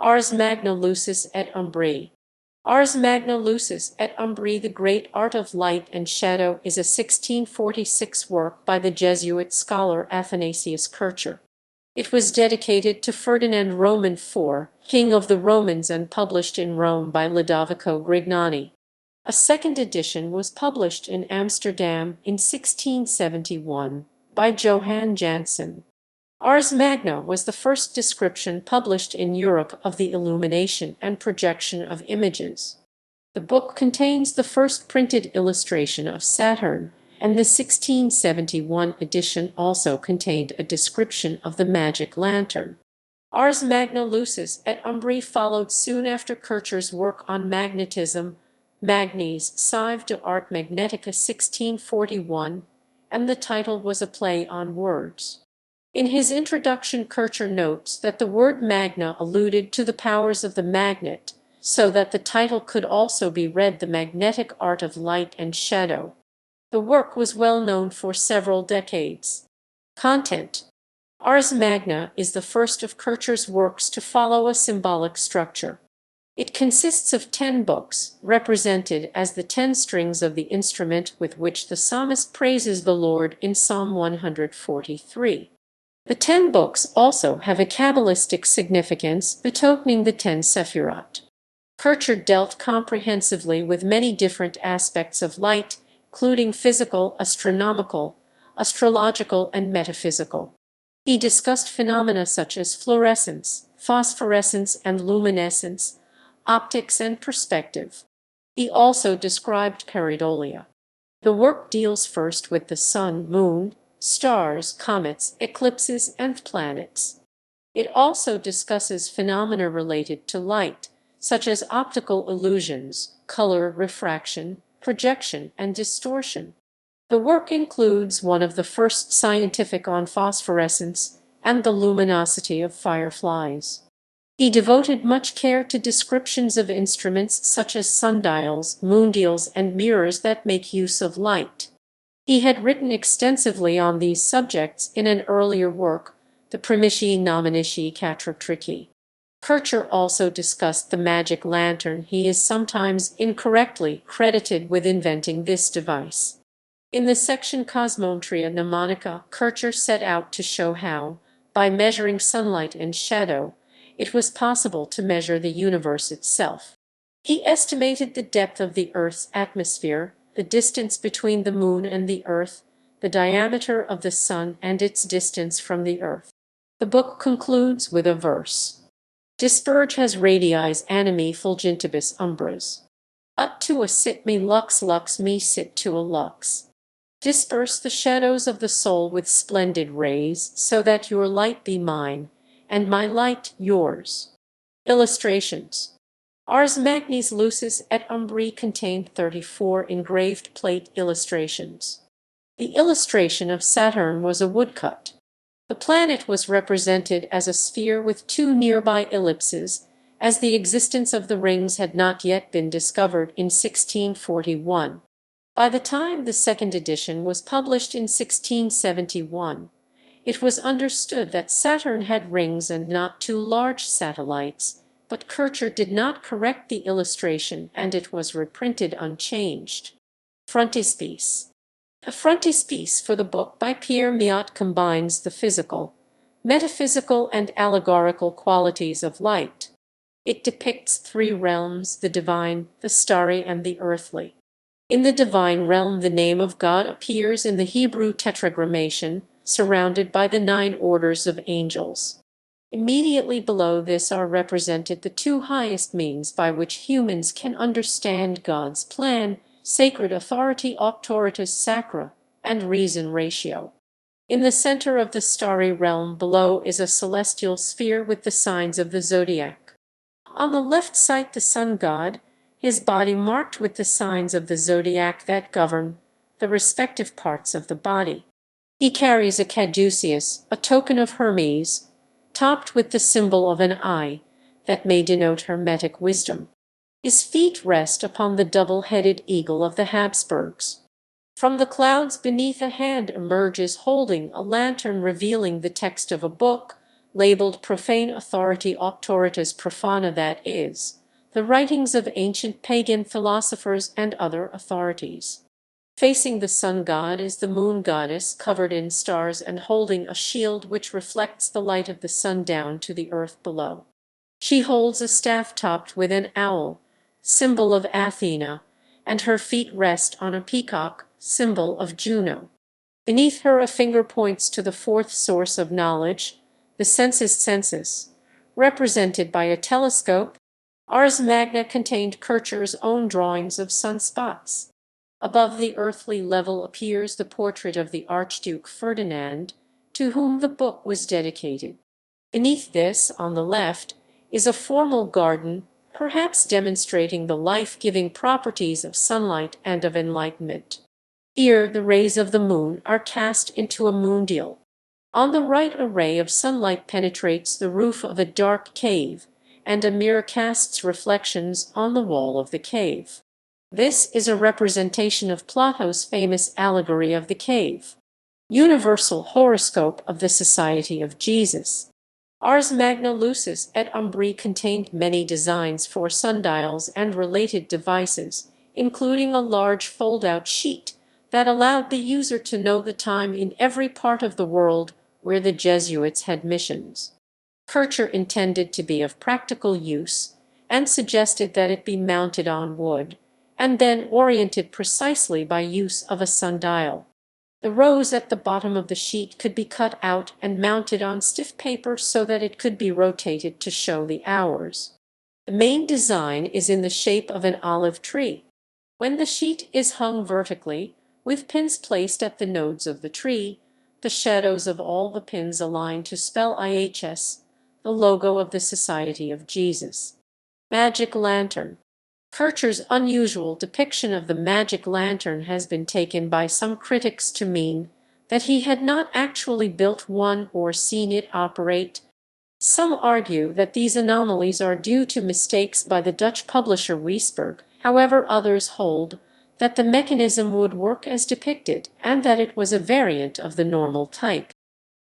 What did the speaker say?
Ars Magna Lucis et Umbrae. Ars Magna Lucis et Umbrae, The Great Art of Light and Shadow, is a 1646 work by the Jesuit scholar Athanasius Kircher. It was dedicated to Ferdinand IV, King of the Romans, and published in Rome by Lodovico Grignani. A second edition was published in Amsterdam in 1671 by Johann Jansson. Ars Magna was the first description published in Europe of the illumination and projection of images. The book contains the first printed illustration of Saturn, and the 1671 edition also contained a description of the magic lantern. Ars Magna Lucis et Umbrae followed soon after Kircher's work on magnetism, Magnes, sive Arte Magnetica 1641, and the title was a play on words. In his introduction, Kircher notes that the word magna alluded to the powers of the magnet, so that the title could also be read The Magnetic Art of Light and Shadow. The work was well known for several decades. Content: Ars Magna is the first of Kircher's works to follow a symbolic structure. It consists of 10 books, represented as the 10 strings of the instrument with which the psalmist praises the Lord in Psalm 143. The 10 books also have a Kabbalistic significance, betokening the 10 Sephirot. Kircher dealt comprehensively with many different aspects of light, including physical, astronomical, astrological, and metaphysical. He discussed phenomena such as fluorescence, phosphorescence, and luminescence, optics, and perspective. He also described pareidolia. The work deals first with the sun, moon, stars, comets, eclipses, and planets. It also discusses phenomena related to light, such as optical illusions, color, refraction, projection, and distortion. The work includes one of the first scientific on phosphorescence and the luminosity of fireflies. He devoted much care to descriptions of instruments such as sundials, moondials, and mirrors that make use of light. He had written extensively on these subjects in an earlier work, the Primici Nominici Catratrici. Kircher also discussed the magic lantern. He is sometimes incorrectly credited with inventing this device. In the section Cosmometria Mnemonica, Kircher set out to show how, by measuring sunlight and shadow, it was possible to measure the universe itself. He estimated the depth of the Earth's atmosphere, the distance between the Moon and the Earth, the diameter of the Sun, and its distance from the Earth. The book concludes with a verse. Disperges radiis animi fulgentibus umbras. Ut tua sit me lux lux me sit tua lux. Disperse the shadows of the soul with splendid rays, so that your light be mine, and my light yours. Illustrations. Ars Magna Lucis et Umbrae contained 34 engraved plate illustrations. The illustration of Saturn was a woodcut. The planet was represented as a sphere with 2 nearby ellipses, as the existence of the rings had not yet been discovered in 1641. By the time the second edition was published in 1671, it was understood that Saturn had rings and not 2 large satellites, but Kircher did not correct the illustration and it was reprinted unchanged. Frontispiece. A frontispiece for the book by Pierre Miot combines the physical, metaphysical, and allegorical qualities of light. It depicts 3 realms: the divine, the starry, and the earthly. In the divine realm, the name of God appears in the Hebrew tetragrammation, surrounded by the 9 orders of angels. Immediately below this are represented the 2 highest means by which humans can understand God's plan: sacred authority, auctoritas sacra, and reason ratio. In the center of the starry realm below is a celestial sphere with the signs of the zodiac. On the left side, the sun god, his body marked with the signs of the zodiac that govern the respective parts of the body. He carries a caduceus, a token of Hermes, topped with the symbol of an eye that may denote hermetic wisdom. His feet rest upon the double-headed eagle of the Habsburgs. From the clouds beneath, a hand emerges holding a lantern revealing the text of a book, labeled profane authority auctoritas profana, that is, the writings of ancient pagan philosophers and other authorities. Facing the sun god is the moon goddess, covered in stars and holding a shield which reflects the light of the sun down to the earth below. She holds a staff topped with an owl, symbol of Athena, and her feet rest on a peacock, symbol of Juno. Beneath her a finger points to the fourth source of knowledge, the sensus, represented by a telescope. Ars Magna contained Kircher's own drawings of sunspots. Above the earthly level appears the portrait of the Archduke Ferdinand, to whom the book was dedicated. Beneath this, on the left, is a formal garden, perhaps demonstrating the life-giving properties of sunlight and of enlightenment. Here the rays of the moon are cast into a moondial. On the right a ray of sunlight penetrates the roof of a dark cave, and a mirror casts reflections on the wall of the cave. This is a representation of Plato's famous allegory of the cave. Universal horoscope of the Society of Jesus. Ars Magna Lucis et Umbrae contained many designs for sundials and related devices, including a large fold-out sheet that allowed the user to know the time in every part of the world where the Jesuits had missions. Kircher intended to be of practical use and suggested that it be mounted on wood, and then oriented precisely by use of a sundial. The rose at the bottom of the sheet could be cut out and mounted on stiff paper so that it could be rotated to show the hours. The main design is in the shape of an olive tree. When the sheet is hung vertically, with pins placed at the nodes of the tree, the shadows of all the pins align to spell IHS, the logo of the Society of Jesus. Magic lantern. Kircher's unusual depiction of the magic lantern has been taken by some critics to mean that he had not actually built one or seen it operate. Some argue that these anomalies are due to mistakes by the Dutch publisher Weisberg. However, others hold that the mechanism would work as depicted and that it was a variant of the normal type.